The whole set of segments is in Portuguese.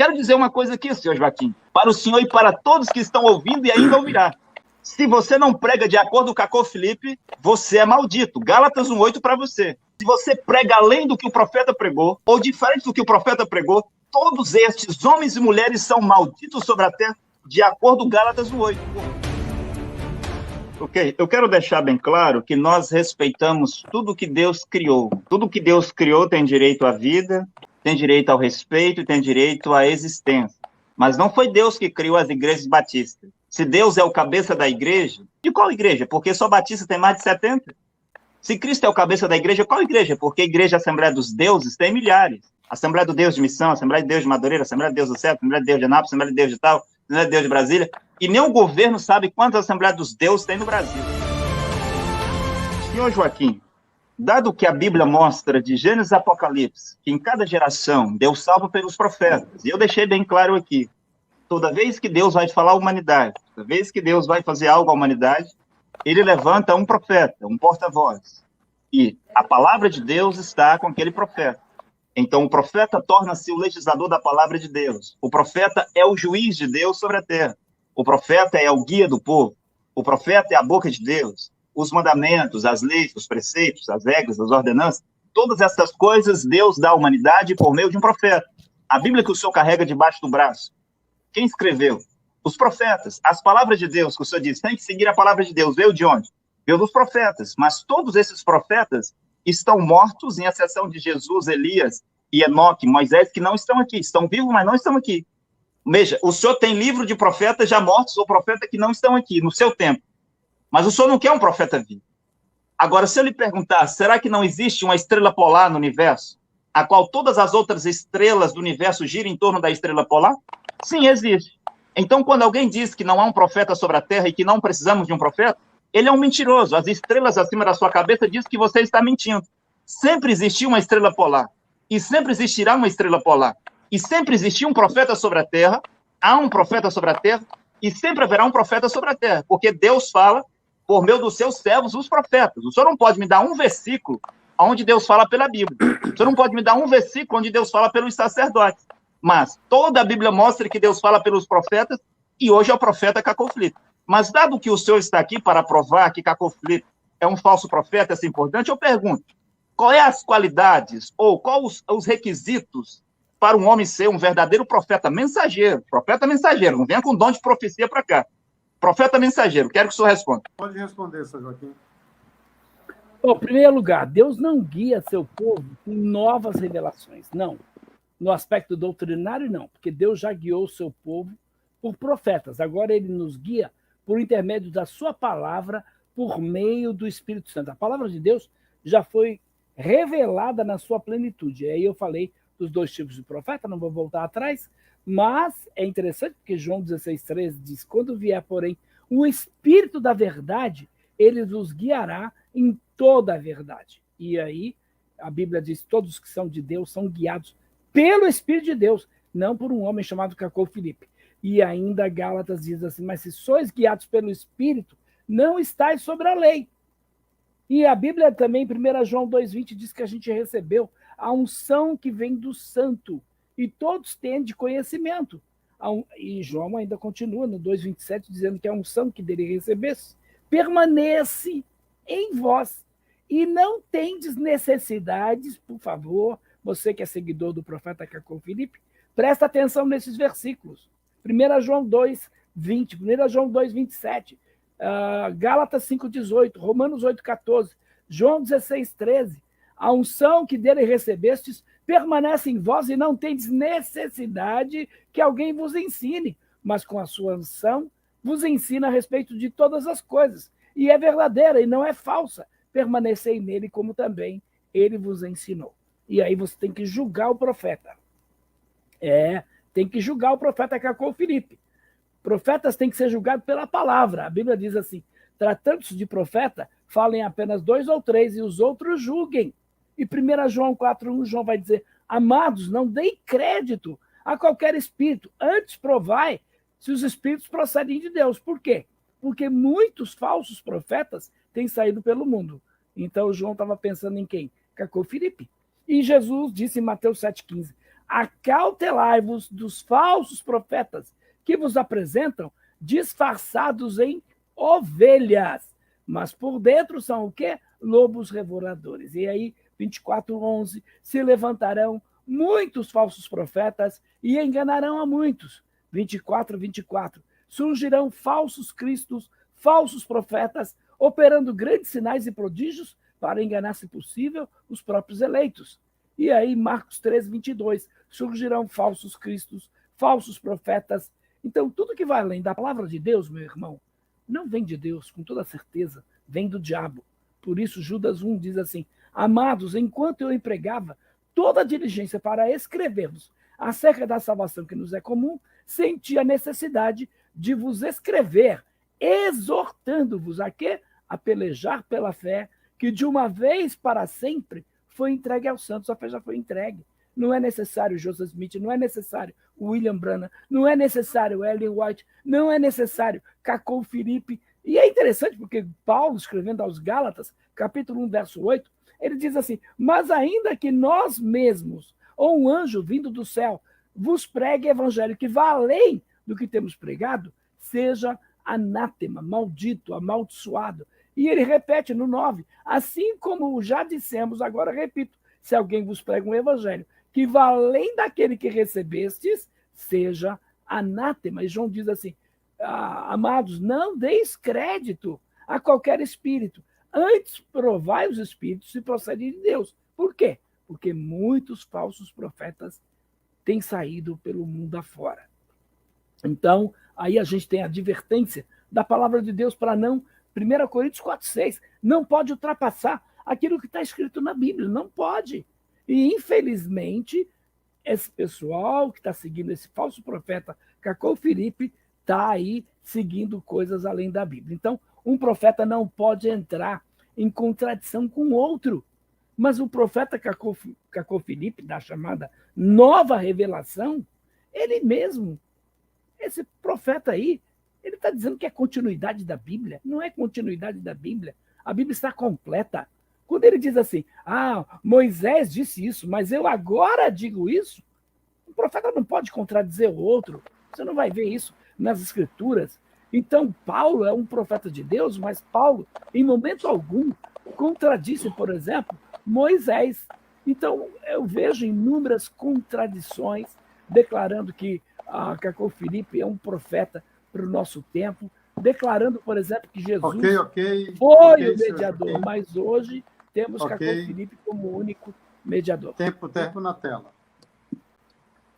quero dizer uma coisa aqui, senhor Joaquim, para o senhor e para todos que estão ouvindo e ainda ouvirá. Se você não prega de acordo com o Cacô Felipe, você é maldito. Gálatas 1:8 para você. Se você prega além do que o profeta pregou, ou diferente do que o profeta pregou, todos estes homens e mulheres são malditos sobre a terra, de acordo com Gálatas 1:8. Ok, eu quero deixar bem claro que nós respeitamos tudo que Deus criou. Tudo que Deus criou tem direito à vida, tem direito ao respeito e tem direito à existência. Mas não foi Deus que criou as igrejas batistas. Se Deus é o cabeça da igreja, de qual igreja? Porque só batista tem mais de 70. Se Cristo é o cabeça da igreja, qual igreja? Porque a igreja Assembleia dos Deuses tem milhares. Assembleia do Deus de Missão, Assembleia de Deus de Madureira, Assembleia de Deus do Céu, Assembleia de Deus de Anápolis, Assembleia de Deus de Tal, Assembleia de Deus de Brasília. E nem o governo sabe quantas Assembleias dos Deuses tem no Brasil. Senhor Joaquim, dado que a Bíblia mostra de Gênesis a Apocalipse, que em cada geração Deus salva pelos profetas, e eu deixei bem claro aqui, toda vez que Deus vai falar à humanidade, toda vez que Deus vai fazer algo à humanidade, ele levanta um profeta, um porta-voz. E a palavra de Deus está com aquele profeta. Então, o profeta torna-se o legislador da palavra de Deus. O profeta é o juiz de Deus sobre a terra. O profeta é o guia do povo. O profeta é a boca de Deus. Os mandamentos, as leis, os preceitos, as regras, as ordenanças, todas essas coisas Deus dá à humanidade por meio de um profeta. A Bíblia que o senhor carrega debaixo do braço, quem escreveu? Os profetas. As palavras de Deus que o senhor diz, tem que seguir a palavra de Deus. Veio de onde? Veio dos profetas. Mas todos esses profetas estão mortos, em exceção de Jesus, Elias e Enoque, Moisés, que não estão aqui. Estão vivos, mas não estão aqui. Veja, o senhor tem livro de profetas já mortos ou profetas que não estão aqui, no seu tempo. Mas o senhor não quer um profeta vivo. Agora, se eu lhe perguntar, será que não existe uma estrela polar no universo, a qual todas as outras estrelas do universo giram em torno da estrela polar? Sim, existe. Então, quando alguém diz que não há um profeta sobre a Terra e que não precisamos de um profeta, ele é um mentiroso. As estrelas acima da sua cabeça dizem que você está mentindo. Sempre existiu uma estrela polar. E sempre existirá uma estrela polar. E sempre existiu um profeta sobre a Terra, há um profeta sobre a Terra, e sempre haverá um profeta sobre a Terra. Porque Deus fala por meio dos seus servos, os profetas. O senhor não pode me dar um versículo onde Deus fala pela Bíblia. O senhor não pode me dar um versículo onde Deus fala pelos sacerdotes. Mas toda a Bíblia mostra que Deus fala pelos profetas, e hoje é o profeta Cacô Felipe. Mas dado que o senhor está aqui para provar que Cacô Felipe é um falso profeta, é importante, eu pergunto, qual é as qualidades, ou quais os requisitos para um homem ser um verdadeiro profeta mensageiro? Profeta mensageiro, não venha com dom de profecia para cá. Profeta mensageiro, quero que o senhor responda. Pode responder, Sr. Joaquim. Bom, em primeiro lugar, Deus não guia seu povo com novas revelações, não. No aspecto doutrinário, não, porque Deus já guiou o seu povo por profetas. Agora ele nos guia por intermédio da sua palavra, por meio do Espírito Santo. A palavra de Deus já foi revelada na sua plenitude. Aí eu falei dos dois tipos de profeta, não vou voltar atrás, mas é interessante porque João 16,13 diz, quando vier, porém, o Espírito da verdade, ele nos guiará em toda a verdade. E aí a Bíblia diz, todos que são de Deus são guiados pelo Espírito de Deus, não por um homem chamado Cacô Felipe. E ainda Gálatas diz assim, mas se sois guiados pelo Espírito, não estáis sobre a lei. E a Bíblia também, 1 João 2,20, diz que a gente recebeu a unção que vem do santo, e todos têm de conhecimento. E João ainda continua no 2,27, dizendo que a unção que dele recebesse permanece em vós, e não tendes necessidades, por favor, você que é seguidor do profeta Cacô Felipe, presta atenção nesses versículos. 1 João 2,20, 1 João 2,27, Gálatas 5,18, Romanos 8,14, João 16,13, a unção que dele recebestes permanece em vós e não tendes necessidade que alguém vos ensine, mas com a sua unção vos ensina a respeito de todas as coisas. E é verdadeira e não é falsa. Permanecei nele como também ele vos ensinou. E aí você tem que julgar o profeta. Tem que julgar o profeta Cacô Felipe. Profetas têm que ser julgados pela palavra. A Bíblia diz assim, tratando-se de profeta, falem apenas 2 ou 3 e os outros julguem. E 1 João 4,1, João vai dizer, amados, não deem crédito a qualquer espírito, antes provai se os espíritos procedem de Deus. Por quê? Porque muitos falsos profetas têm saído pelo mundo. Então João estava pensando em quem? Cacô Felipe. E Jesus disse em Mateus 7,15, acautelai-vos dos falsos profetas que vos apresentam disfarçados em ovelhas, mas por dentro são o quê? Lobos revoradores. E aí, 24:11, se levantarão muitos falsos profetas e enganarão a muitos. 24:24, surgirão falsos cristos, falsos profetas, operando grandes sinais e prodígios para enganar, se possível, os próprios eleitos. E aí, Marcos 3:22, surgirão falsos cristos, falsos profetas. Então, tudo que vai além da palavra de Deus, meu irmão, não vem de Deus, com toda certeza, vem do diabo. Por isso, Judas 1 diz assim: amados, enquanto eu empregava toda a diligência para escrever-vos acerca da salvação que nos é comum, senti a necessidade de vos escrever, exortando-vos a quê? A pelejar pela fé, que de uma vez para sempre foi entregue aos santos. A fé já foi entregue. Não é necessário Joseph Smith, não é necessário William Branham, não é necessário Ellen White, não é necessário Cacau Filipe. E é interessante porque Paulo, escrevendo aos Gálatas, capítulo 1, verso 8, ele diz assim: mas ainda que nós mesmos, ou um anjo vindo do céu, vos pregue evangelho que vá além do que temos pregado, seja anátema, maldito, amaldiçoado. E ele repete no 9, assim como já dissemos, agora repito, se alguém vos prega um evangelho que vá além daquele que recebestes, seja anátema. E João diz assim: amados, não deis crédito a qualquer espírito, antes provai os espíritos se procedem de Deus. Por quê? Porque muitos falsos profetas têm saído pelo mundo afora. Então, aí a gente tem a advertência da palavra de Deus para não, 1 Coríntios 4:6, não pode ultrapassar aquilo que está escrito na Bíblia, não pode. E, infelizmente, esse pessoal que está seguindo esse falso profeta Cacau Filipe está aí seguindo coisas além da Bíblia. Então, um profeta não pode entrar em contradição com outro. Mas o profeta Cacau Filipe, da chamada nova revelação, ele mesmo, esse profeta aí, ele está dizendo que é continuidade da Bíblia. Não é continuidade da Bíblia. A Bíblia está completa. Quando ele diz assim: Moisés disse isso, mas eu agora digo isso, o profeta não pode contradizer o outro. Você não vai ver isso nas Escrituras. Então, Paulo é um profeta de Deus, mas Paulo, em momento algum, contradisse, por exemplo, Moisés. Então, eu vejo inúmeras contradições, declarando que Cacau Filipe é um profeta para o nosso tempo, declarando, por exemplo, que Jesus foi o mediador, mas hoje temos Cacau Filipe como único mediador. Tempo na tela.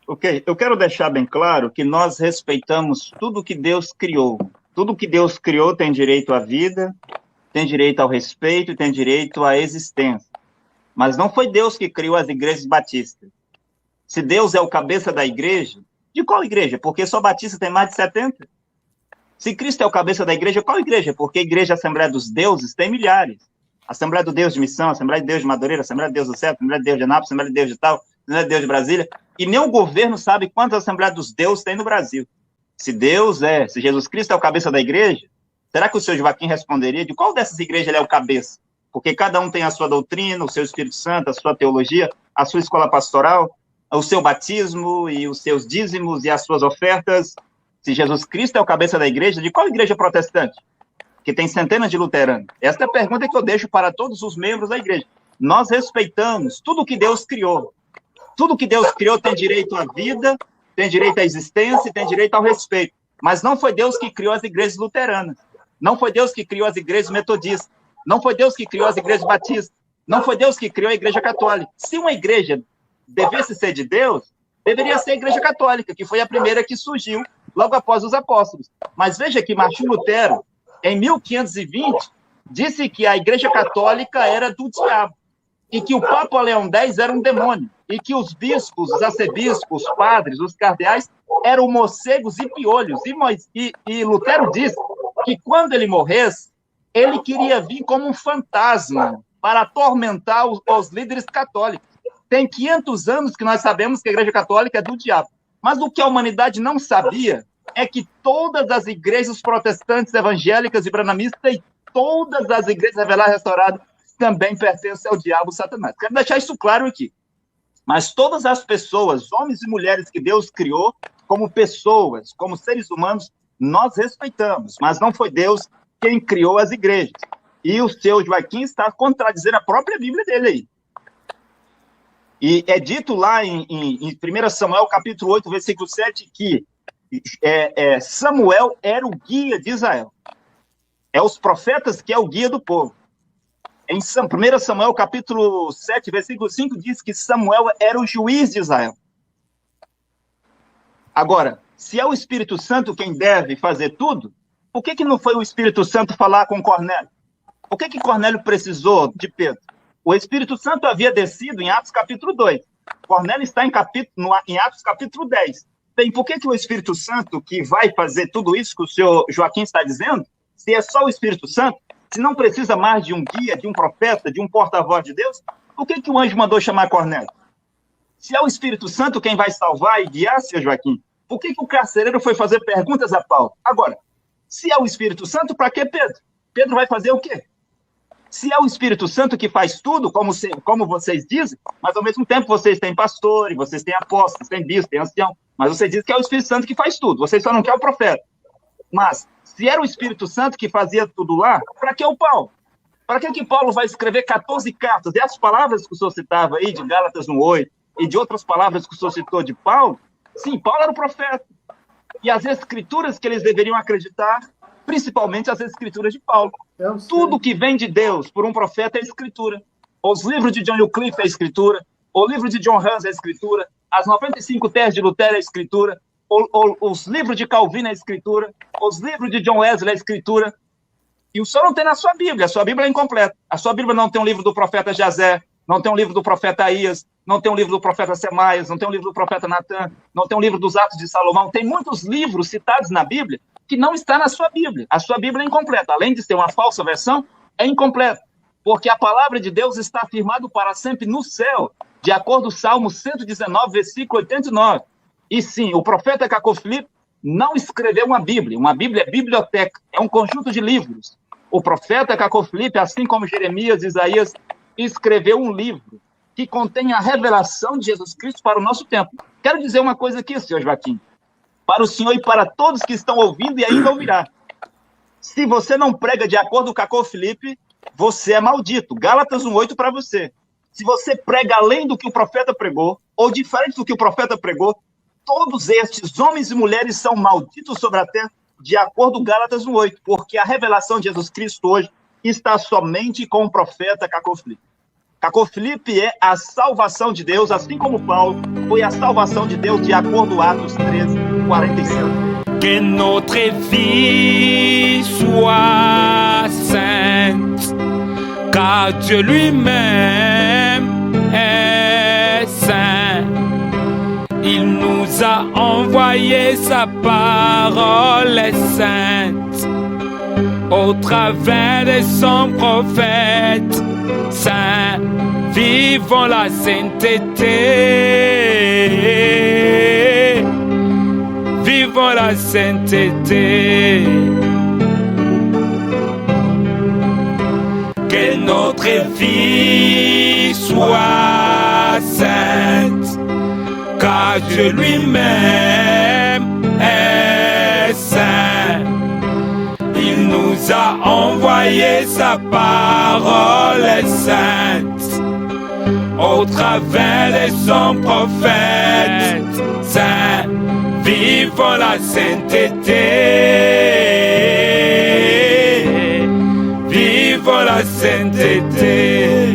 Ok, eu quero deixar bem claro que nós respeitamos tudo que Deus criou. Tudo que Deus criou tem direito à vida, tem direito ao respeito e tem direito à existência. Mas não foi Deus que criou as igrejas batistas. Se Deus é o cabeça da igreja, de qual igreja? Porque só batista tem mais de 70. Se Cristo é o cabeça da igreja, qual igreja? Porque a igreja Assembleia dos Deuses tem milhares. Assembleia do Deus de Missão, Assembleia de Deus de Madureira, Assembleia de Deus do Céu, Assembleia de Deus de Anápolis, Assembleia de Deus de Tal, Assembleia de Deus de Brasília. E nem o governo sabe quantas Assembleias dos Deuses tem no Brasil. Se Jesus Cristo é o cabeça da igreja, será que o seu Joaquim responderia de qual dessas igrejas ele é o cabeça? Porque cada um tem a sua doutrina, o seu Espírito Santo, a sua teologia, a sua escola pastoral, o seu batismo e os seus dízimos e as suas ofertas. Se Jesus Cristo é o cabeça da igreja, de qual igreja protestante? Que tem centenas de luteranos. Esta é a pergunta que eu deixo para todos os membros da igreja. Nós respeitamos tudo que Deus criou. Tudo que Deus criou tem direito à vida, tem direito à existência e tem direito ao respeito. Mas não foi Deus que criou as igrejas luteranas. Não foi Deus que criou as igrejas metodistas. Não foi Deus que criou as igrejas batistas. Não foi Deus que criou a igreja católica. Se uma igreja devesse ser de Deus, deveria ser a igreja católica, que foi a primeira que surgiu logo após os apóstolos. Mas veja que Martinho Lutero, em 1520, disse que a igreja católica era do diabo, e que o Papa Leão X era um demônio, e que os bispos, os arcebispos, os padres, os cardeais, eram morcegos e piolhos. E Lutero disse que quando ele morresse, ele queria vir como um fantasma para atormentar os líderes católicos. Tem 500 anos que nós sabemos que a igreja católica é do diabo. Mas o que a humanidade não sabia é que todas as igrejas protestantes, evangélicas e branamistas e todas as igrejas reveladas e restauradas também pertencem ao diabo, Satanás. Quero deixar isso claro aqui. Mas todas as pessoas, homens e mulheres que Deus criou, como pessoas, como seres humanos, nós respeitamos, mas não foi Deus quem criou as igrejas. E o seu Joaquim está contradizendo a própria Bíblia dele aí. E é dito lá em 1 Samuel, capítulo 8, versículo 7, que Samuel era o guia de Israel. É os profetas que é o guia do povo. Em 1 Samuel, capítulo 7, versículo 5, diz que Samuel era o juiz de Israel. Agora, se é o Espírito Santo quem deve fazer tudo, por que não foi o Espírito Santo falar com Cornélio? Por que Cornélio precisou de Pedro? O Espírito Santo havia descido em Atos capítulo 2. Cornélio está em Atos capítulo 10. Bem, por que o Espírito Santo que vai fazer tudo isso que o senhor Joaquim está dizendo, se é só o Espírito Santo, se não precisa mais de um guia, de um profeta, de um porta-voz de Deus, por que o anjo mandou chamar Cornélio? Se é o Espírito Santo quem vai salvar e guiar, senhor Joaquim, por que o carcereiro foi fazer perguntas a Paulo? Agora, se é o Espírito Santo, para que Pedro? Pedro vai fazer o quê? Se é o Espírito Santo que faz tudo, como vocês dizem, mas ao mesmo tempo vocês têm pastores, vocês têm apóstolos, têm bispo, têm ancião, mas vocês dizem que é o Espírito Santo que faz tudo, vocês só não querem o profeta. Mas, se era o Espírito Santo que fazia tudo lá, para que o Paulo? Para que Paulo vai escrever 14 cartas? E as palavras que o senhor citava aí, de Gálatas 1:8, e de outras palavras que o senhor citou de Paulo, sim, Paulo era o profeta. E as escrituras que eles deveriam acreditar, principalmente as escrituras de Paulo. Tudo que vem de Deus por um profeta é escritura. Os livros de John Wycliffe é escritura, o livro de John Hus é escritura, as 95 teses de Lutero é escritura, os livros de Calvino é escritura, os livros de John Wesley é escritura. E o senhor não tem na sua Bíblia, a sua Bíblia é incompleta. A sua Bíblia não tem um livro do profeta Jazé, não tem um livro do profeta Aías, não tem um livro do profeta Semaias, não tem um livro do profeta Natan, não tem um livro dos Atos de Salomão. Tem muitos livros citados na Bíblia que não está na sua Bíblia. A sua Bíblia é incompleta. Além de ser uma falsa versão, é incompleta. Porque a palavra de Deus está afirmada para sempre no céu, de acordo com o Salmo 119, versículo 89. E sim, o profeta Cacó Filipe não escreveu uma Bíblia. Uma Bíblia é biblioteca, é um conjunto de livros. O profeta Cacó Filipe, assim como Jeremias e Isaías, escreveu um livro que contém a revelação de Jesus Cristo para o nosso tempo. Quero dizer uma coisa aqui, senhor Joaquim, para o senhor e para todos que estão ouvindo e ainda ouvirá. Se você não prega de acordo com Cacó Filipe, você é maldito. Gálatas 1:8 para você. Se você prega além do que o profeta pregou, ou diferente do que o profeta pregou, todos estes homens e mulheres são malditos sobre a terra, de acordo com Gálatas 1:8, porque a revelação de Jesus Cristo hoje está somente com o profeta Cacó Filipe. Cacó Filipe é a salvação de Deus, assim como Paulo foi a salvação de Deus, de acordo com Atos 13:45. Que notre vie soit sainte, car Dieu lui-même est saint. Il nous a envoyé sa parole est sainte, au travers de son prophète saint. Vivons la sainteté, vivons la sainteté. Que notre vie soit sainte, car Dieu lui-même est saint. Il nous a envoyé sa parole sainte, au travers de son prophète saint. Vivons la sainteté, vivons la sainteté.